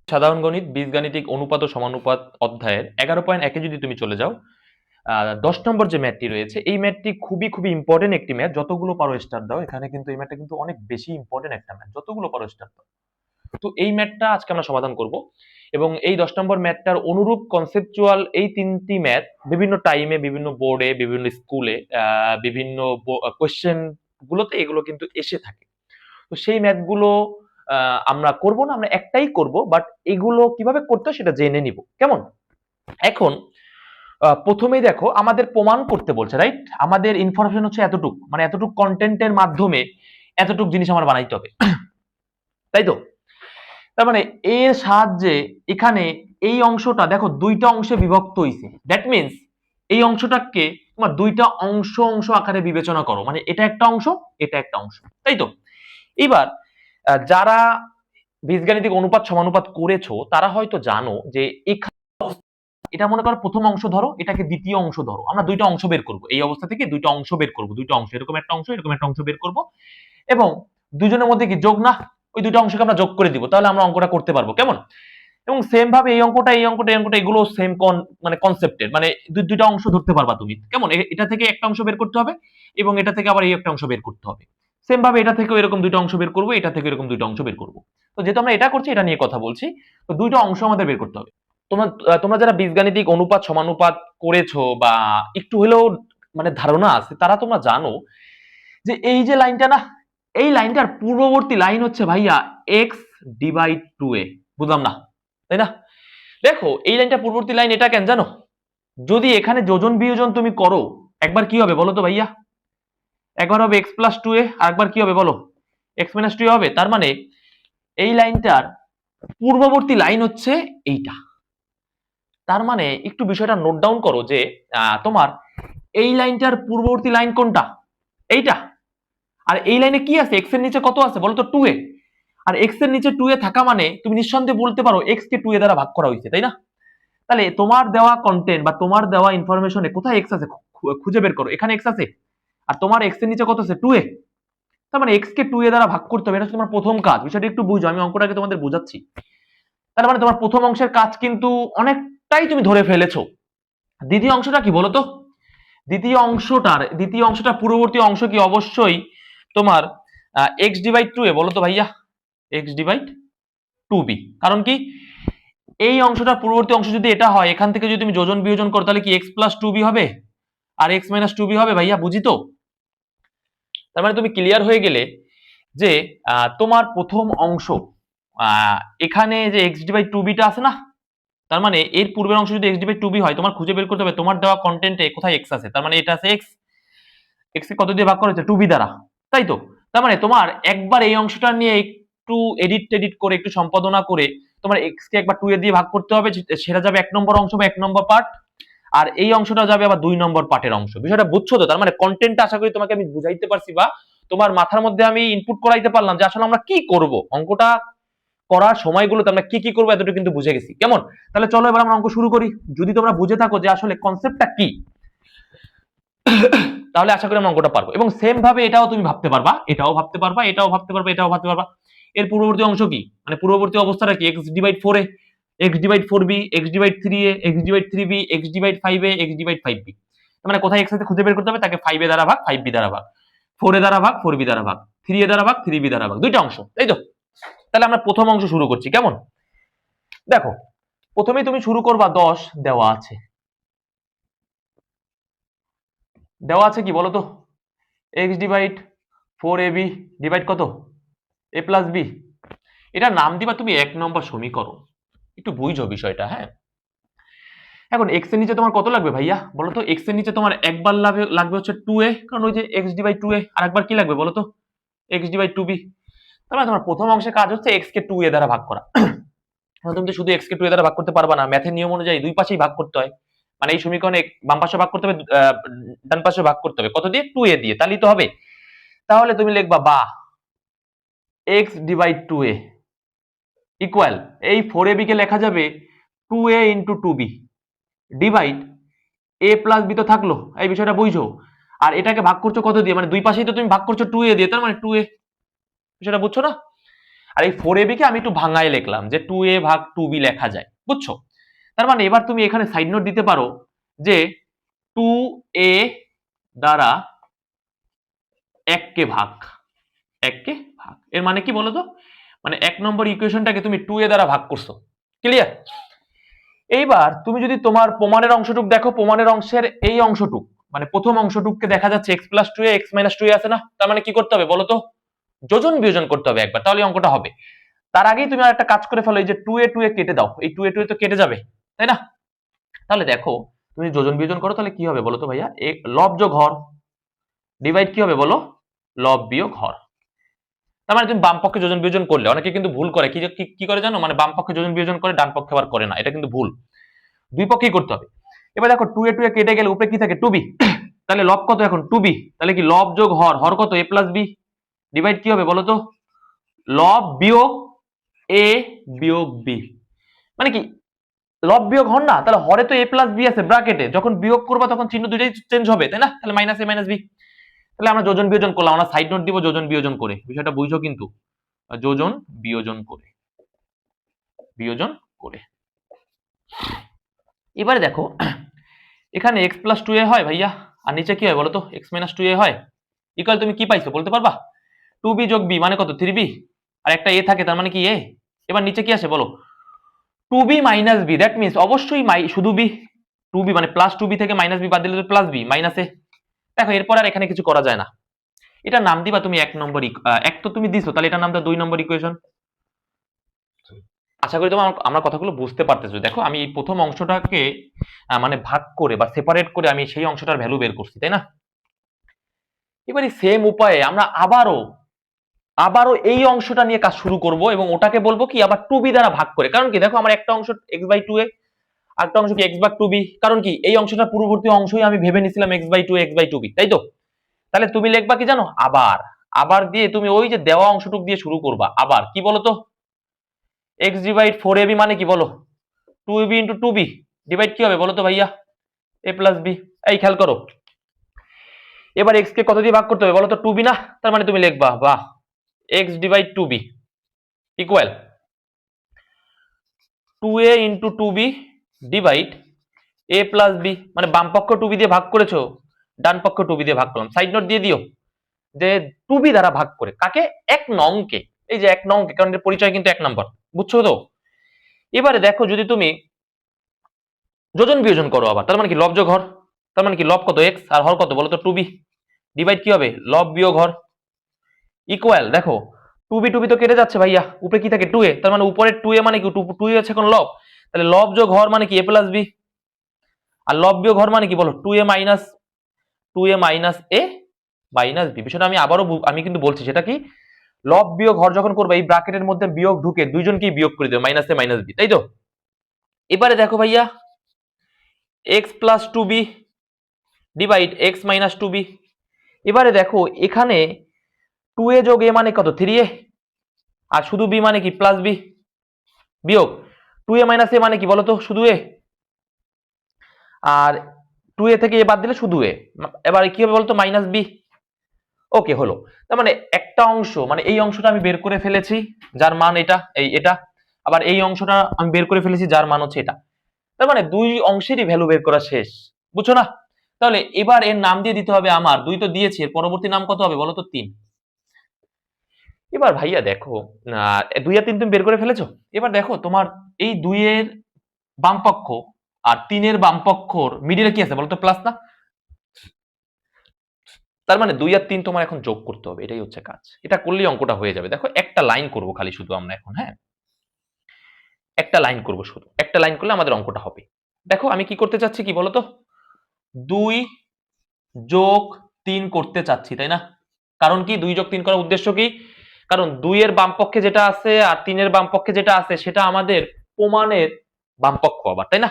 সাধারণ গণিত বীজগাণিতিক অনুপাত ও সমানুপাত অধ্যায়ের 11.1 যদি তুমি চলে যাও, 10 নম্বর যে ম্যাথটি রয়েছে এই ম্যাথটি খুবই খুবই ইম্পর্টেন্ট একটি ম্যাথ। যতগুলো পারো স্টার দাও, এখানে কিন্তু এই ম্যাথটা কিন্তু অনেক বেশি ইম্পর্টেন্ট একটা ম্যাথ, যতগুলো পারো স্টার দাও। তো এই ম্যাথটা আজকে আমরা সমাধান করব এবং এই 10 নম্বর ম্যাথটার অনুরূপ কনসেপচুয়াল এই তিনটি ম্যাথ বিভিন্ন টাইমে বিভিন্ন বোর্ডে বিভিন্ন স্কুলে বিভিন্ন কোশ্চেন গুলোতে এগুলো কিন্তু এসে থাকে। তো সেই ম্যাথগুলো আমরা করব না, আমরা একটাই করব, বাট এগুলো কিভাবে করতে হয় সেটা জেনে নিব। কেমন? এখন প্রথমেই দেখো আমাদের প্রমাণ করতে বলছে, রাইট? আমাদের ইনফরমেশন হচ্ছে এতটুক, মানে এতটুক কন্টেন্টের মাধ্যমে এতটুক জিনিস আমার বানাইতে হবে, তাই তো? তার মানে এর সাহায্যে এখানে এই অংশটা দেখো দুইটা অংশে বিভক্ত হইছে। দ্যাট মিন্স এই অংশটাকে তোমার দুইটা অংশ অংশ আকারে বিবেচনা করো, মানে এটা একটা অংশ, এটা একটা অংশ, তাই তো? এবার যারা বীজগাণিতিক অনুপাত সমানুপাত করেছো তারা হয়তো জানো যে এটা মনে করো প্রথম অংশ ধরো, এটাকে দ্বিতীয় অংশ ধরো। আমরা দুইটা অংশ বের করব, এই অবস্থা থেকে দুইটা অংশ বের করব, দুইটা অংশ, এরকম একটা অংশ, এরকম একটা অংশ বের করব এবং দুজনের মধ্যে কি যোগ না, ওই দুইটা অংশকে আমরা যোগ করে দিব, তাহলে আমরা অঙ্কটা করতে পারবো। কেমন? এবং সেম ভাবে এই অঙ্কটা এই অঙ্কটা এই অঙ্কটা এগুলো সেম মানে কনসেপ্টের, মানে দুইটা অংশ ধরতে পারবা তুমি। কেমন? এটা থেকে একটা অংশ বের করতে হবে এবং এটা থেকে আবার এই একটা অংশ বের করতে হবে। সেম ভাবে এটা থেকেও এরকম দুইটা অংশ বের করবো, এটা থেকে এরকম দুইটা অংশ বের করবো। তো যেহেতু আমরা এটা করছি, এটা নিয়ে কথা বলছি, তো দুইটা অংশ আমাদের বের করতে হবে। তোমরা তোমরা যারা বীজগাণিতিক অনুপাত সমানুপাত করেছো বা একটু হলেও মানে ধারণা আছে, তারা তোমরা জানো যে এই যে লাইনটা না, এই লাইনটার পূর্ববর্তী লাইন হচ্ছে ভাইয়া এক্স ডিভাইড টু এ। বুঝলাম না, তাই না? দেখো এই লাইনটা পূর্ববর্তী লাইন, এটা কেন জানো? যদি এখানে যোজন বিয়োজন তুমি করো, একবার কি হবে বলো তো ভাইয়া? একবার হবে এক্স প্লাস টু এ, আর একবার কি হবে বলো? এক্স মাইনাস টু এ হবে। তার মানে এই লাইনটার পূর্ববর্তী লাইন হচ্ছে এইটা। তার মানে একটু বিষয়টা নোট ডাউন করো যে তোমার এই লাইনটার পূর্ববর্তী লাইন কোনটা? এইটা। আর এই লাইনে কি আছে? এক্স এর নিচে কত আছে বলো তো? Two a. আর এক্স এর নিচে টু এ থাকা মানে তুমি নিঃসন্দেহে বলতে পারো এক্স কে টু এ দ্বারা ভাগ করা হয়েছে, তাই না? তাহলে তোমার দেওয়া কন্টেন্ট বা তোমার দেওয়া ইনফরমেশনে কোথায় এক্স আছে খুঁজে বের করো। এখানে এক্স আছে, আর তোমার এক্স এর নিচে কত আছে? টু এ। তার মানে এক্স কে টু এ দ্বারা ভাগ করতে হবে, এটা হচ্ছে তোমার প্রথম কাজ। বিষয়টা একটু বুঝো, আমি অঙ্কটাকে তোমাদের বোঝাচ্ছি। তার মানে তোমার প্রথম অংশের কাজ কিন্তু অনেকটাই তুমি ধরে ফেলেছো। দ্বিতীয় অংশটা কি বলতো? দ্বিতীয় অংশটা পূর্ববর্তী অংশ কি? অবশ্যই তোমার এক্স ডিভাইড টু এ। বলো তো ভাইয়া? X divide two b. কারণ কি এই অংশটা পূর্ববর্তী অংশ যদি এটা হয়, এখান থেকে যদি তুমি যোজন বিয়োজন করো তাহলে কি এক্স প্লাস টু বি হবে আর এক্স মাইনাস টু বি হবে। ভাইয়া বুঝি তো? তার মানে তুমি ক্লিয়ার হয়ে গেলে যে তোমার প্রথম অংশ এখানে যে এক্স ডিভাইড টু বিটা আছে না, তার মানে এর পূর্বের অংশ যদি এক্স ডিভাইড টু বি হয়, তোমার খুঁজে বের করতে হবে তোমার দেওয়া কন্টেন্টে কোথায় এক্স আছে। তার মানে এটা আছে এক্স, এক্স কে কত দিয়ে ভাগ করা হয়েছে? টু বি দ্বারা, তাই তো? তার মানে তোমার একবার এই অংশটা নিয়ে একটু এডিট করে একটু সম্পাদনা করে তোমার এক্স কে একবার টু এ দিয়ে ভাগ করতে হবে, সেটা যাবে এক নম্বর অংশ বা এক নম্বর পার্ট, আর এই অংশটা যাবে আবার দুই নম্বর পার্টের অংশ। বিষয়টা বুঝছো তো? তার মানে কন্টেন্টটা আশা করি তোমাকে আমি বুঝাইতে পারছি বা তোমার মাথার মধ্যে আমি ইনপুট করাইতে পারলাম যে আসলে আমরা কি করব। অঙ্কটা করার সময়গুলোতে আমরা কি কি করবো এতটুকু কিন্তু বুঝে গেছি। কেমন? তাহলে চলো এবার আমরা অঙ্ক শুরু করি। যদি তোমরা বুঝে থাকো যে আসলে কনসেপ্টটা কি, তাহলে আশা করি আমরা অঙ্কটা পারবো। এবং সেম ভাবে এটাও তুমি ভাবতে পারবা, এটাও ভাবতে পারবা, এটাও ভাবতে পারবা, এটাও ভাবতে পারবা। এর পূর্ববর্তী অংশ কি, মানে পূর্ববর্তী অবস্থাটা কি? X divide four A, X divide four B, X divide three A, X divide three B, X divide five A, X divide five B. মানে কোথায় এক্স আছে খুঁজে বের করতে হবে, তাকে ফাইভ এ দ্বারা ভাগ, ফাইভ বি দ্বারা ভাগ, ফোর এ দ্বারা ভাগ, ফোর বি দ্বারা ভাগ, থ্রি এ দ্বারা ভাগ, থ্রি বি দ্বারা ভাগ। দুইটা অংশ, তাই তো? তাহলে আমরা প্রথম অংশ শুরু করছি। কেমন? দেখো প্রথমেই তুমি শুরু করবা 10 দেওয়া আছে। দেওয়া আছে কি বলতো? X divide four A B divide কত? এ প্লাস বি। এটা নাম দিবা তুমি এক নম্বর সমীকরণ। একটু বুঝো বিষয়টা, হ্যাঁ? এখন এক্স এর নিচে তোমার কত লাগবে ভাইয়া বলো তো? এক্স এর নিচে তোমার একবার লাগবে হচ্ছে টু এ, কারণ ওই যে এক্স ডিভাইড টু এ। আর একবার কি লাগবে বলো তো? X divide two b. তার মানে তোমার প্রথম অংশের কাজ হচ্ছে এক্স কে টু এ দ্বারা ভাগ করা। তুমি তো শুধু এক্স কে টু এ দ্বারা ভাগ করতে পারবা না, ম্যাথের নিয়ম অনুযায়ী দুই পাশেই ভাগ করতে হয়। মানে এই সমীকরণে বাম পাশে ভাগ করতে হবে, ডান পাশে ভাগ করতে হবে। কত দিয়ে? টু এ দিয়ে, তাহলেই তো হবে। তাহলে তুমি লিখবা বা এক্স ডিভাইড টু এ ইকুয়াল এই ফোর এ বি কে লেখা যাবে টু এ ইন্টু টু বি ডিভাইড এ প্লাস বি। তো থাকলো, এই বিষয়টা বুঝছো? আর এটাকে ভাগ করছো কত দিয়ে? মানে দুই পাশেই তো তুমি ভাগ করছো টু এ দিয়ে, তার মানে টু এ। বিষয়টা বুঝছো না? আর এই 4ab কে আমি একটু ভাঙায় লিখলাম যে 2a ভাগ 2b লেখা যায়, বুঝছো? তার মানে এবার তুমি এখানে সাইড নোট দিতে পারো যে 2a দ্বারা 1 কে ভাগ, 1 কে ভাগ, এর মানে কি বলো তো? মানে 1 নম্বর ইকুয়েশনটাকে তুমি 2a দ্বারা ভাগ করছো। ক্লিয়ার? এইবার তুমি যদি তোমার প্রমাণের অংশটুক দেখো, প্রমাণের অংশের এই অংশটুক মানে প্রথম অংশটুককে দেখা যাচ্ছে x + 2a x - 2a আছে না? তার মানে কি করতে হবে বলো তো? যোজন বিয়োজন করতে হবে একবার, তাহলে অঙ্কটা হবে। তার আগেই তুমি আর একটা কাজ করে ফেলো, এই যে 2a কেটে দাও, এই 2a তো কেটে যাবে, তাই না? তাহলে দেখো তুমি যোজন বিয়োজন করো, তাহলে কি হবে বলো তো ভাইয়া? লব যোগ হর ডিভাইড কি হবে বলো? লব বিয়োগ হর। তার মানে তুমি বাম পক্ষে যোজন বিয়োজন করলে, অনেকে কিন্তু ভুল করে, কি করে জানো? মানে বাম পক্ষে যোজন বিয়োজন করে, ডান পক্ষে আবার করে না, এটা কিন্তু ভুল। দুই পক্ষেই করতে হবে। এবার দেখো 2a কেটে গেলে উপরে কি থাকে? 2b। তাহলে লব কত এখন? 2b। তাহলে কি লব যোগ হর, হর কত? a + b ডিভাইড কি হবে বলো তো? লব বিয়োগ a বিয়োগ b। মানে কি লব বিয়োগ হর না? তাহলে হরে তো a + b আছে ব্র্যাকেটে, যখন বিয়োগ করবা তখন চিহ্ন দুইটাই চেঞ্জ হবে, তাই না? তাহলে -a - b। তাহলে আমরা যোজন বিয়োজন করলাম, আমরা সাইড নোট দিব যোজন বিয়োজন করে, বিষয়টা বুঝছো কিন্তু? যোজন বিয়োজন করে, বিয়োজন করে। এবারে দেখো এখানে x + 2a হয় ভাইয়া, আর নিচে কি হয় বলো তো? x - 2a হয়। ইকুয়াল তুমি কি পাইছো বলতে পারবা? 2b যোগ b মানে কত? 3b। আর একটা a থাকে, তার মানে কি a। এবার নিচে কি আসে বলো? 2b - b, দ্যাট মিন্স অবশ্যই শুধু b। 2b মানে প্লাস 2b থেকে মাইনাস b বাদ দিলে তো প্লাস b মাইনাস a। দেখো এরপর আর এখানে কিছু করা যায় না, এটা নাম দিবা তুমি 1 নম্বর, এক তো তুমি দিছো, তাহলে এটা নাম দাও 2 নম্বর ইকুয়েশন। আশা করি তোমার আমার কথাগুলো বুঝতে পারতেছো। দেখো আমি এই প্রথম অংশটাকে মানে ভাগ করে বা সেপারেট করে আমি সেই অংশটার ভ্যালু বের করছি, তাই না? এবারে সেম উপায়ে আমরা আবারও এই অংশটা নিয়ে কাজ শুরু করব এবং ওটাকে বলবো কি আবার 2b দ্বারা ভাগ করে। কারণ কি দেখো আমার একটা অংশ x/2a, আরেকটা অংশ কি x/2b। কারণ কি এই অংশটা পূর্ববর্তী অংশই আমি ভেবে নিছিলাম x/2a x/2b, তাই তো? তাহলে তুমি লিখবা কি জানো? আবার, আবার দিয়ে তুমি ওই যে দেওয়া অংশটুক দিয়ে শুরু করবা। আবার কি বলো তো? x ডিভাইড 4ab মানে কি বলো? 2ab * 2b ডিভাইড কি হবে বলো তো ভাইয়া? a + b। এই খেয়াল করো, এবার x কে কত দিয়ে ভাগ করতে হবে বলো তো? 2b না? তার মানে তুমি লিখবা বাহ x divide 2b equal 2a * 2b divide a + b। মানে বাম পক্ষ 2b দিয়ে ভাগ করেছো, ডান পক্ষ 2b দিয়ে ভাগ করলাম। সাইড নোট দিয়ে দিও যে 2b দ্বারা ভাগ করে কাকে? 1 নংকে। এই যে 1 নংকে, কারণ এর পরিচয় কিন্তু 1 নম্বর, বুঝছো তো? এবারে দেখো যদি তুমি যোজন বিয়োজন করো আবার, তার মানে কি লব যোগ হর। তার মানে কি লব কত? x আর হর কত বলো তো? 2b ডিভাইড কি হবে? লব বিয়োগ হর ইকুয়াল দেখো 2b তো কেটে যাচ্ছে ভাইয়া, উপরে কি থাকে? 2a। তার মানে উপরে 2a মানে কি? 2a আছে এখন লব, তাহলে লব যোগ হর মানে কি? a + b। আর লব বিয়োগ হর মানে কি বলো? 2a - a - b। বিষয়টা আমি আবারও আমি কিন্তু বলছি, সেটা কি? লব বিয়োগ হর যখন করবে এই ব্র্যাকেটের মধ্যে বিয়োগ ঢুকে দুইজনকেই বিয়োগ করে দেবে, -a - b, তাই তো? এবারে দেখো ভাইয়া x + 2b divide x - 2b। এবারে দেখো এখানে 2a যোগ a মানে কত? 3a। আর শুধু b মানে কি? প্লাস b বিয়োগ 2a - a মানে কি বলো তো? শুধু a। আর 2a থেকে a বাদ দিলে শুধু a। এবার কি হবে বলতো? -b। ওকে হলো। তার মানে একটা অংশ, মানে এই অংশটা আমি বের করে ফেলেছি যার মান এটা, এটা। আবার এই অংশটা আমি বের করে ফেলেছি যার মান হচ্ছে এটা। তার মানে দুই অংশেরই ভ্যালু বের করা শেষ, বুঝছো না? তাহলে এবার এর নাম দিয়ে দিতে হবে আমার, 2 তো দিয়েছি, এর পরবর্তী নাম কত হবে বলো তো? 3। এবার ভাইয়া দেখো 2 আর 3 তুমি বের করে ফেলেছো। এবার দেখো তোমার এই 2 এর বাম পক্ষ আর 3 এর বাম পক্ষর মিডিলে কি আছে বলো তো? প্লাস না? তার মানে 2 আর 3 তোমার এখন যোগ করতে হবে, এটাই হচ্ছে কাজ। এটা করলেই অঙ্কটা হয়ে যাবে। দেখো একটা লাইন করব খালি শুধু আমরা এখন, হ্যাঁ একটা লাইন করব, শুধু একটা লাইন করলে আমাদের অঙ্কটা হবে। দেখো আমি কি করতে চাচ্ছি কি বলতো? 2 যোগ 3 করতে চাচ্ছি, তাই না? কারণ কি 2 যোগ 3 করার উদ্দেশ্য কি? কারণ 2 এর বাম পক্ষে যেটা আছে আর 3 এর বাম পক্ষে যেটা আছে সেটা আমাদের প্রমাণের বাম পক্ষ আবার, তাই না?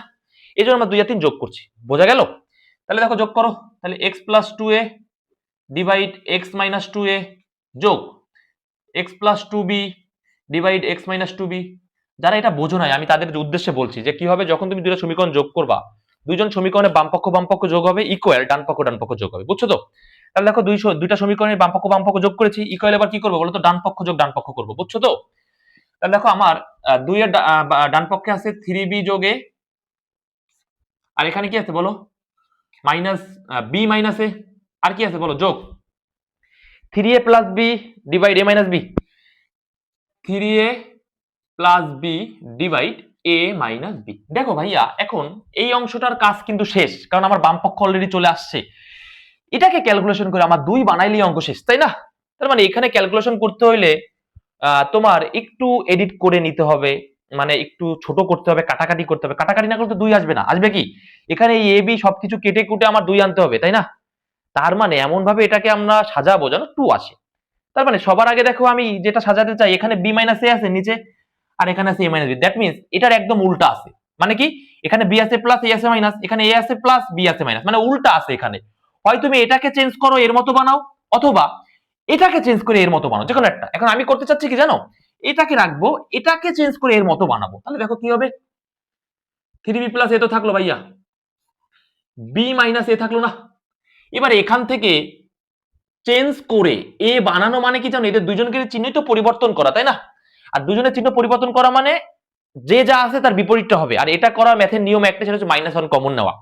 এই জন্য আমরা 2 আর 3 যোগ করছি, বোঝা গেল? তাহলে দেখো যোগ করো, তাহলে x + 2a divide x - 2a যোগ x + 2b divide x - 2b। যারা এটা বোঝো নাই আমি তাদের উদ্দেশ্যে বলছি যে কি হবে যখন তুমি দুটো সমীকরণ যোগ করবা, দুইজন সমীকরণে বাম পক্ষ যোগ হবে ইকুয়াল ডান পক্ষ যোগ হবে, বুঝছো তো? তাহলে দেখো দুইটা সমীকরণের বাম পক্ষ যোগ করেছি ইকুয়াল, এবার কি করবো বলো তো? ডান পক্ষ যোগ ডান পক্ষ করবো, বুঝছো তো? তাহলে দেখো আমার 2 এর ডান পক্ষে আছে 3b যোগে, আর এখানে কি আছে বলো, মাইনাস বি মাইনাস এ, আর কি আছে বলো, যোগ 3a plus B divide A minus B, 3a plus B divide A minus B. দেখো ভাইয়া এখন এই অংশটার কাজ কিন্তু শেষ, কারণ আমার বাম পক্ষ অলরেডি চলে আসছে। এটাকে ক্যালকুলেশন করে আমার 2 বানাইলেই অঙ্ক শেষ, তাই না? তার মানে এখানে ক্যালকুলেশন করতে হইলে তোমার একটু এডিট করে নিতে হবে, মানে একটু ছোট করতে হবে, কাটাকাটি করতে হবে। কাটাকাটি না করলে তো 2 আসবে না, আসবে কি, এখানে এই এ বি সবকিছু কেটে কুটে আমার 2 আনতে হবে, তাই না? তার মানে এমন ভাবে এটাকে আমরা সাজাবো যেন 2 আসে। তার মানে সবার আগে দেখো আমি যেটা সাজাতে চাই, এখানে বি মাইনাস এ আছে নিচে, আর এখানে আছে এ মাইনাস বি। দ্যাট মিনস এটার একদম উল্টা আছে। মানে কি, এখানে বি আছে প্লাস এ আছে মাইনাস, এখানে এ আছে প্লাস বি আছে মাইনাস, মানে উল্টা আছে এখানে। হয় তুমি এটাকে চেঞ্জ করো এর মতো বানাও, অথবা এটাকে চেঞ্জ করে এর মতো বানাও, যে কোনো একটা। এখন আমি করতে চাচ্ছি কি জানো, এটাকে রাখবো, এটাকে চেঞ্জ করে এর মতো বানাবো। তাহলে দেখো কি হবে, 3b প্লাস এ তো থাকলো ভাইয়া, বি মাইনাস এ থাকলো না। এবার এখান থেকে চেঞ্জ করে এ বানানো মানে কি জানো, এদের দুজনকে চিহ্ন তো পরিবর্তন করা, তাই না? আর দুজনের চিহ্ন পরিবর্তন করা মানে যে যা আছে তার বিপরীতটা হবে। আর এটা করা ম্যাথের নিয়ম একটা, সেটা হচ্ছে মাইনাস ওয়ান কমন নেওয়া।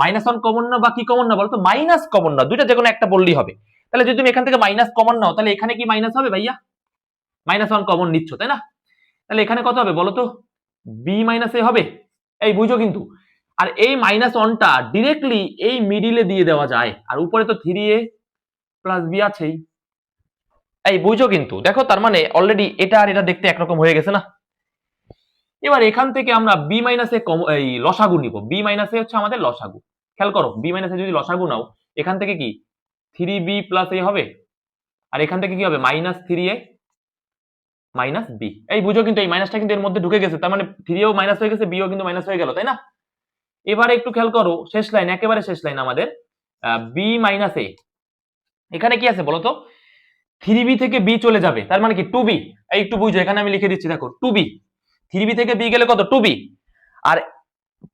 মাইনাস ওয়ান কমন না বা কি কমন না বলতো, মাইনাস কমন না, দুইটা যে কোনো একটা বললেই হবে। তাহলে যদি তুমি এখান থেকে মাইনাস কমন নাও, তাহলে এখানে কি মাইনাস হবে ভাইয়া? মাইনাস ওয়ান কমন নিচ্ছ, তাই না? তাহলে এখানে কত হবে বলো তো, বি মাইনাস এ হবে। এই বুঝো কিন্তু, আর এই মাইনাস ওয়ানটা ডিরেক্টলি এই মিডিলে দিয়ে দেওয়া যায়, আর উপরে তো 3a প্লাস বি আছেই। এই বুঝো কিন্তু, দেখো তার মানে অলরেডি এটা আর এটা দেখতে একরকম হয়ে গেছে না? এবার এখান থেকে আমরা বি মাইনাস এ এই লসাগু নিব। বি মাইনাস এ হচ্ছে আমাদের লসাগু। খেয়াল করো, বি মাইনাস এ যদি লসাগু নাও, এখান থেকে কি 3b প্লাস এ হবে, আর এখান থেকে কি হবে মাইনাস 3a মাইনাস বি। এই বুঝো কিন্তু, এই মাইনাসটা কিন্তু এর মধ্যে ঢুকে গেছে, তার মানে 3ও মাইনাস হয়ে গেছে, বিও কিন্তু মাইনাস হয়ে গেল, তাই না? এবারে একটু খেয়াল করো, শেষ লাইন, একেবারে শেষ লাইন আমাদের বি মাইনাস এ, এখানে কি আছে বলতো, 3b থেকে বি চলে যাবে, তার মানে কি 2b। এই একটু বুঝো, এখানে আমি লিখে দিচ্ছি দেখো, 2b, 3b থেকে বি গেলে কত 2b, আর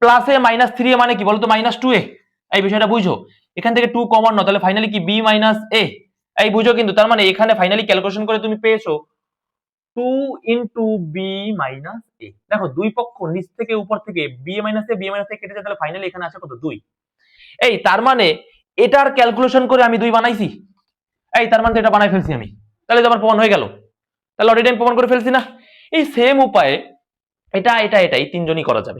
প্লাসে মাইনাস 3a মানে কি বলতো, মাইনাস 2a। এই বিষয়টা বুঝো, এখান থেকে 2 কমন নাও, তাহলে ফাইনালি কি বি মাইনাস এ। এই বুঝো কিন্তু, তার মানে এখানে ফাইনালি ক্যালকুলেশন করে তুমি পেয়েছো 2 ইন্টু বি মাইনাস এ। দেখো দুই পক্ষ নিচ থেকে উপর থেকে বি মাইনাস এ কেটে যায়, তাহলে ফাইনালি এখানে আসে কত 2। এই তার মানে এটার ক্যালকুলেশন করে আমি 2 বানাইছি। এই তার মানে তো এটা বানাই ফেলছি আমি, তাহলে তো আমার প্রমাণ হয়ে গেল। তাহলে অলরেডি আমি প্রমাণ করে ফেলছি না? এই সেম উপায়ে এটা এটা এটা এই তিনজনই করা যাবে।